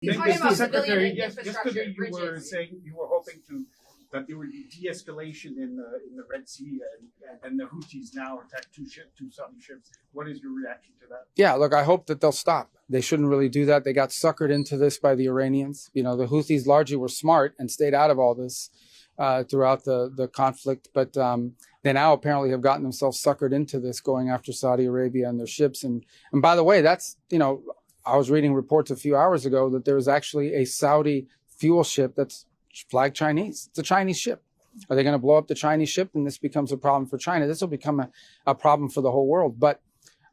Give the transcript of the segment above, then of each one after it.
He's talking Mr. about Secretary, civilian yes, infrastructure, yesterday you were bridges. saying you were hoping that there would be de-escalation in the Red Sea and the Houthis now attacked two Saudi ships. What is your reaction to that? Yeah, look, I hope that they'll stop. They shouldn't really do that. They got suckered into this by the Iranians. You know, the Houthis largely were smart and stayed out of all this throughout the conflict. But they now apparently have gotten themselves suckered into this, going after Saudi Arabia and their ships. And by the way, that's, you know, I was reading reports a few hours ago that there was actually a Saudi fuel ship that's flagged Chinese. It's a Chinese ship. Are they going to blow up the Chinese ship? And this becomes a problem for China. This will become a problem for the whole world. But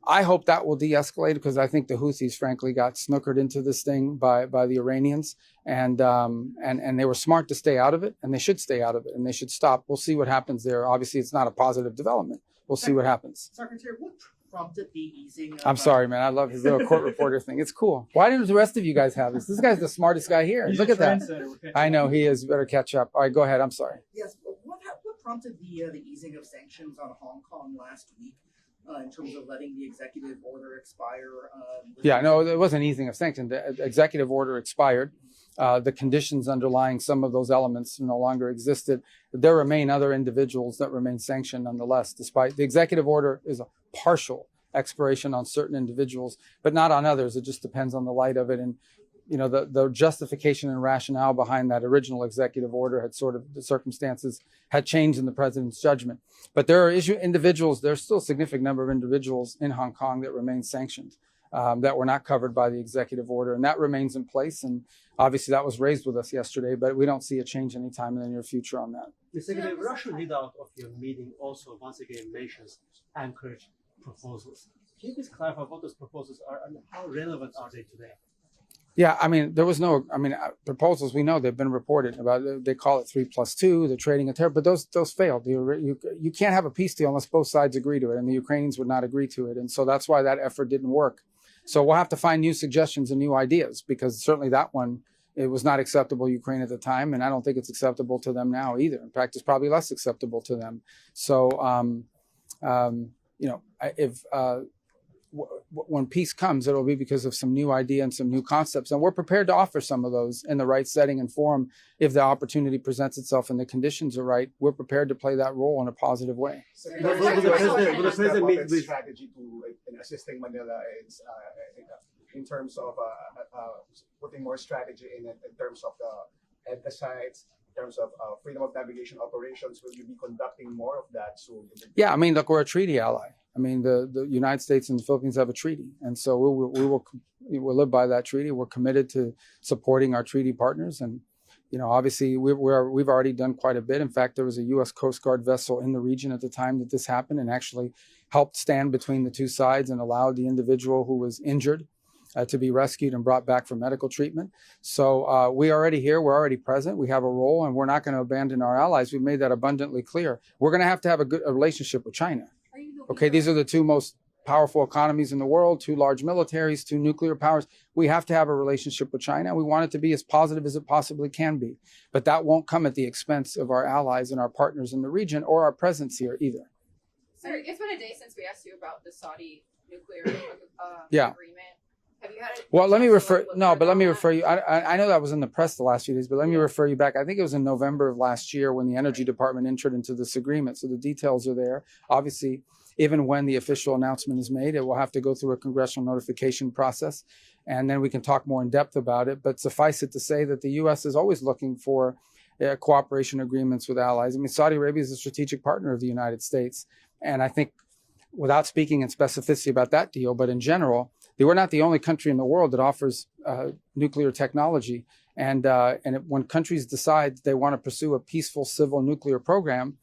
I hope that will de-escalate, because I think the Houthis, frankly, got snookered into this thing by the Iranians, and they were smart to stay out of it, and they should stay out of it, and they should stop. We'll see what happens there. Obviously, it's not a positive development. We'll see what happens. Secretary, what prompted the easing of... I'm sorry, man. I love his little court reporter thing. It's cool. Why didn't the rest of you guys have this? This guy's the smartest guy here. Look at that. I know he is. Better catch up. All right, go ahead. I'm sorry. Yes, but what prompted the easing of sanctions on Hong Kong last week? In terms of letting the executive order expire? Yeah, no, it wasn't easing of sanctions. The executive order expired. The conditions underlying some of those elements no longer existed. There remain other individuals that remain sanctioned nonetheless, despite the executive order is a partial expiration on certain individuals, but not on others. It just depends on the light of it. And, you know, the justification and rationale behind that original executive order had sort of, the circumstances had changed in the president's judgment. But there are individuals, there's still a significant number of individuals in Hong Kong that remain sanctioned, that were not covered by the executive order. And that remains in place. And obviously that was raised with us yesterday, but we don't see a change anytime in the near future on that. The Secretary, the Russian readout of your meeting also once again mentions Anchorage proposals. Can you please clarify what those proposals are and how relevant are they today? Yeah, I mean, there was no, proposals, we know they've been reported about, they call it 3+2, the trading of terror, but those failed. You can't have a peace deal unless both sides agree to it, and the Ukrainians would not agree to it. And so that's why that effort didn't work. So we'll have to find new suggestions and new ideas, because certainly that one, it was not acceptable to Ukraine at the time, and I don't think it's acceptable to them now either. In fact, it's probably less acceptable to them. So, you know, when peace comes, it'll be because of some new idea and some new concepts. And we're prepared to offer some of those in the right setting and form if the opportunity presents itself and the conditions are right. We're prepared to play that role in a positive way. So will the president meet with strategy in assisting Manila in terms of putting more strategy in terms of the EDCA sites, in terms of freedom of navigation operations? Will you be conducting more of that soon? Yeah, I mean, look, we're a treaty ally. I mean, the United States and the Philippines have a treaty, and so we'll live by that treaty. We're committed to supporting our treaty partners, and you know, obviously, we've already done quite a bit. In fact, there was a U.S. Coast Guard vessel in the region at the time that this happened, and actually helped stand between the two sides and allowed the individual who was injured to be rescued and brought back for medical treatment. So we're already here. We're already present. We have a role, and we're not going to abandon our allies. We've made that abundantly clear. We're going to have a good relationship with China. Okay, these are the two most powerful economies in the world, two large militaries, two nuclear powers. We have to have a relationship with China. We want it to be as positive as it possibly can be. But that won't come at the expense of our allies and our partners in the region or our presence here either. Sir, it's been a day since we asked you about the Saudi nuclear Yeah. agreement. Have you had it? Well, let me refer you. I know that was in the press the last few days, but let me refer you back. I think it was in November of last year when the Energy Department entered into this agreement. So the details are there. Obviously, even when the official announcement is made, it will have to go through a congressional notification process, and then we can talk more in depth about it. But suffice it to say that the U.S. is always looking for cooperation agreements with allies. I mean, Saudi Arabia is a strategic partner of the United States. And I think, without speaking in specificity about that deal, but in general, we're not the only country in the world that offers nuclear technology. And when countries decide they want to pursue a peaceful civil nuclear program,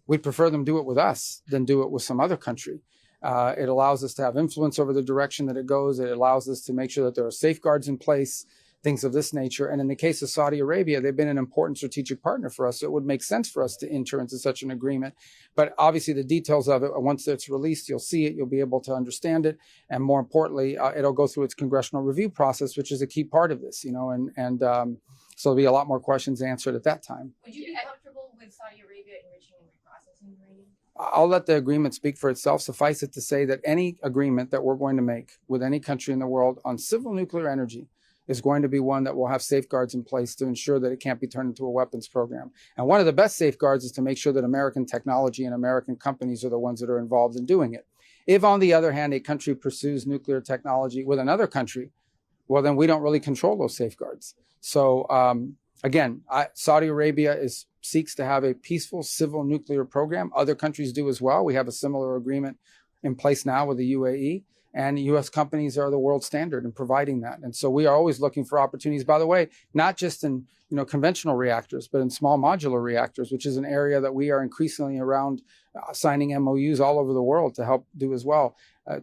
we'd prefer them do it with us than do it with some other country. It allows us to have influence over the direction that it goes. It allows us to make sure that there are safeguards in place, things of this nature. And in the case of Saudi Arabia, they've been an important strategic partner for us. So it would make sense for us to enter into such an agreement. But obviously the details of it, once it's released, you'll see it, you'll be able to understand it. And more importantly, it'll go through its congressional review process, which is a key part of this, you know, and so there'll be a lot more questions answered at that time. Would you be comfortable with Saudi Arabia enriching and reprocessing uranium? I'll let the agreement speak for itself. Suffice it to say that any agreement that we're going to make with any country in the world on civil nuclear energy is going to be one that will have safeguards in place to ensure that it can't be turned into a weapons program. And one of the best safeguards is to make sure that American technology and American companies are the ones that are involved in doing it. If, on the other hand, a country pursues nuclear technology with another country, well, then we don't really control those safeguards. So again, Saudi Arabia seeks to have a peaceful civil nuclear program. Other countries do as well. We have a similar agreement in place now with the UAE, and U.S. companies are the world standard in providing that. And so we are always looking for opportunities, by the way, not just in conventional reactors, but in small modular reactors, which is an area that we are increasingly around signing MOUs all over the world to help do as well.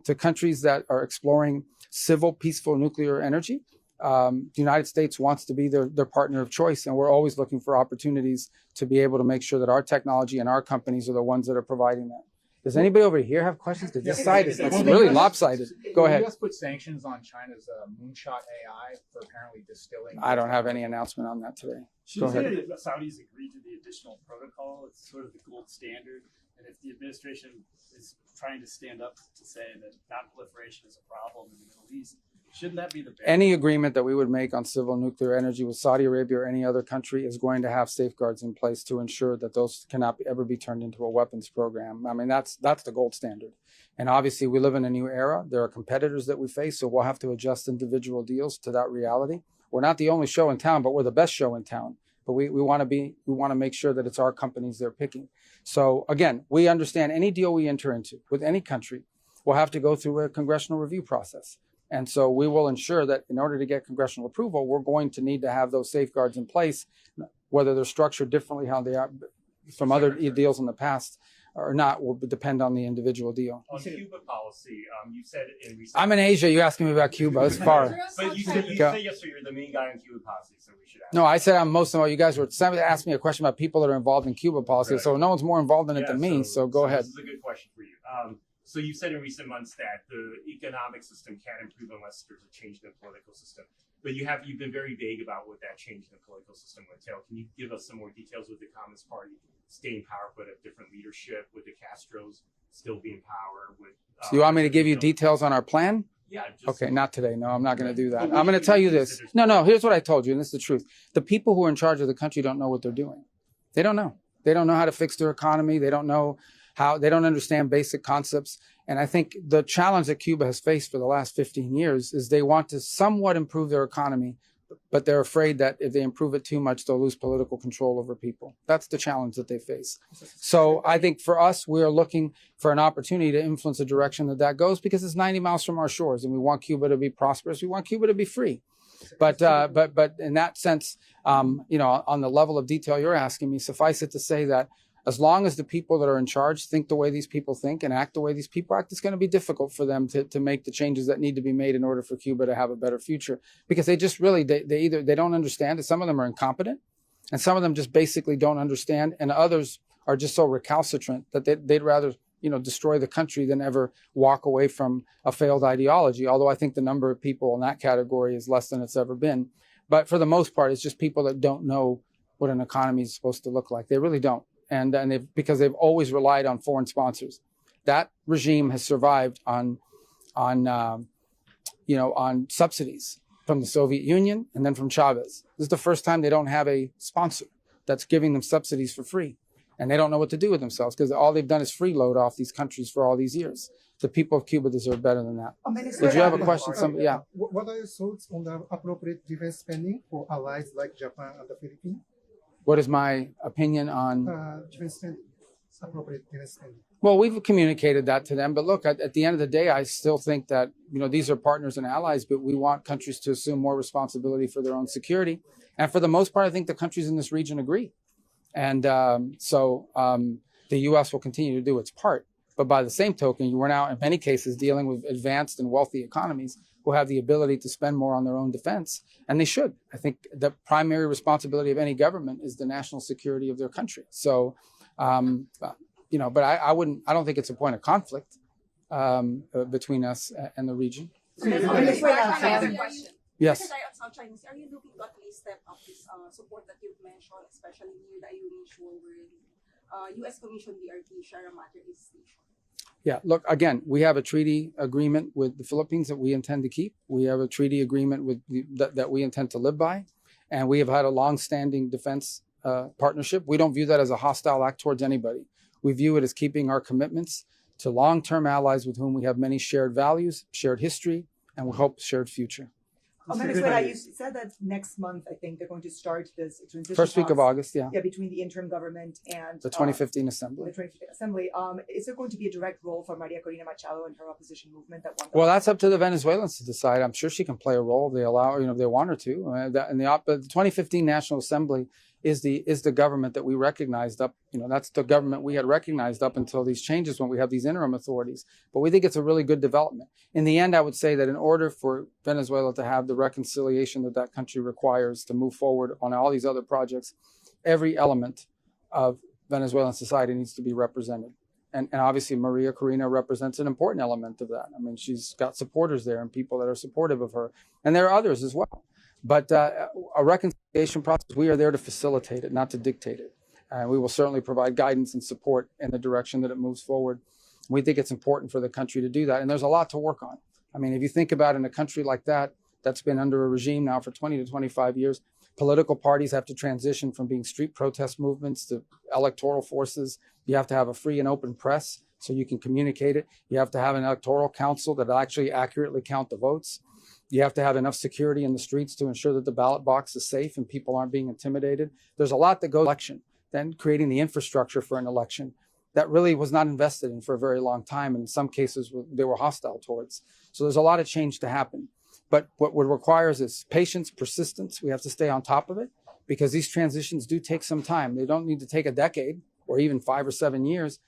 To countries that are exploring civil, peaceful nuclear energy, the United States wants to be their partner of choice, and we're always looking for opportunities to be able to make sure that our technology and our companies are the ones that are providing that. Does anybody over here have questions? Because this side is really lopsided. Go ahead. The U.S. put sanctions on China's Moonshot AI for apparently distilling. I don't have any announcement on that today. Go ahead. The Saudis agreed to the additional protocol. It's sort of the gold standard. And if the administration is trying to stand up to say that non-proliferation is a problem in the Middle East, shouldn't that be the barrier? Any agreement that we would make on civil nuclear energy with Saudi Arabia or any other country is going to have safeguards in place to ensure that those cannot ever be turned into a weapons program. I mean, that's the gold standard. And obviously, we live in a new era. There are competitors that we face, so we'll have to adjust individual deals to that reality. We're not the only show in town, but we're the best show in town. But we want to make sure that it's our companies they're picking. So again, we understand any deal we enter into with any country will have to go through a congressional review process. And so we will ensure that in order to get congressional approval, we're going to need to have those safeguards in place, whether they're structured differently, how they are from other deals in the past or not, will depend on the individual deal. On Cuba policy, you said in recent... I'm in Asia. You asking me about Cuba? It's far. But you said yesterday you're the main guy in Cuba policy, so we should ask. No, I said I'm most of all. You guys were asking me a question about people that are involved in Cuba policy, right. So no one's more involved in it than me. So go ahead. This is a good question for you. So you said in recent months that the economic system can't improve unless there's a change in the political system. But you've been very vague about what that change in the political system would entail. Can you give us some more details with the Communist Party staying in power, but a different leadership, with the Castros still be in power? So you want me to give you details on our plan? Yeah. Okay, not today. No, I'm not going to do that. I'm going to tell you this. No, here's what I told you, and this is the truth. The people who are in charge of the country don't know what they're doing. They don't know. They don't know how to fix their economy. They don't know they don't understand basic concepts. And I think the challenge that Cuba has faced for the last 15 years is they want to somewhat improve their economy, but they're afraid that if they improve it too much, they'll lose political control over people. That's the challenge that they face. So I think for us, we are looking for an opportunity to influence the direction that goes, because it's 90 miles from our shores, and we want Cuba to be prosperous. We want Cuba to be free. But in that sense, on the level of detail you're asking me, suffice it to say that as long as the people that are in charge think the way these people think and act the way these people act, it's going to be difficult for them to make the changes that need to be made in order for Cuba to have a better future. Because they just really, they don't understand it. Some of them are incompetent, and some of them just basically don't understand. And others are just so recalcitrant that they'd rather, destroy the country than ever walk away from a failed ideology. Although I think the number of people in that category is less than it's ever been. But for the most part, it's just people that don't know what an economy is supposed to look like. They really don't. And because they've always relied on foreign sponsors. That regime has survived on subsidies from the Soviet Union and then from Chavez. This is the first time they don't have a sponsor that's giving them subsidies for free. And they don't know what to do with themselves because all they've done is freeload off these countries for all these years. The people of Cuba deserve better than that. Did you have a question? Yeah. What are your thoughts on the appropriate defense spending for allies like Japan and the Philippines? What is my opinion on defense spending? Appropriate defense spending. Well, we've communicated that to them. But look, at the end of the day, I still think that these are partners and allies, but we want countries to assume more responsibility for their own security. And for the most part, I think the countries in this region agree. And so the U.S. will continue to do its part. But by the same token, we're now, in many cases, dealing with advanced and wealthy economies who have the ability to spend more on their own defense. And they should. I think the primary responsibility of any government is the national security of their country. So, but I don't think it's a point of conflict between us and the region. Yes. Chinese, are you looking to at least step up this support that you've mentioned, especially near the Ayungin Shoal where U.S. Commission DRT Sharamata is stationed? Yeah, look, again, we have a treaty agreement with the Philippines that we intend to keep. We have a treaty agreement with that we intend to live by. And we have had a long-standing defense partnership. We don't view that as a hostile act towards anybody. We view it as keeping our commitments to long-term allies with whom we have many shared values, shared history, and we hope shared future. Venezuela, you said that next month, I think they're going to start this transition. First week of talks, August, yeah. Yeah, between the interim government and The 2015 Assembly. The 2015 Assembly. Is there going to be a direct role for Maria Corina Machado and her opposition movement that want? Well, that's up to the Venezuelans to decide. I'm sure she can play a role if they allow, if they want her to. The 2015 National Assembly is the government that we recognized up. That's the government we had recognized up until these changes when we have these interim authorities. But we think it's a really good development. In the end, I would say that in order for Venezuela to have the reconciliation that that country requires to move forward on all these other projects, every element of Venezuelan society needs to be represented. And obviously, Maria Corina represents an important element of that. I mean, she's got supporters there and people that are supportive of her. And there are others as well. But a reconciliation process, we are there to facilitate it, not to dictate it. And we will certainly provide guidance and support in the direction that it moves forward. We think it's important for the country to do that. And there's a lot to work on. I mean, if you think about in a country like that, that's been under a regime now for 20 to 25 years, political parties have to transition from being street protest movements to electoral forces. You have to have a free and open press so you can communicate it. You have to have an electoral council that actually accurately count the votes. You have to have enough security in the streets to ensure that the ballot box is safe and people aren't being intimidated. There's a lot that goes into election. Then creating the infrastructure for an election that really was not invested in for a very long time. And in some cases, they were hostile towards. So there's a lot of change to happen. But what it requires is patience, persistence. We have to stay on top of it because these transitions do take some time. They don't need to take a decade or even 5 or 7 years.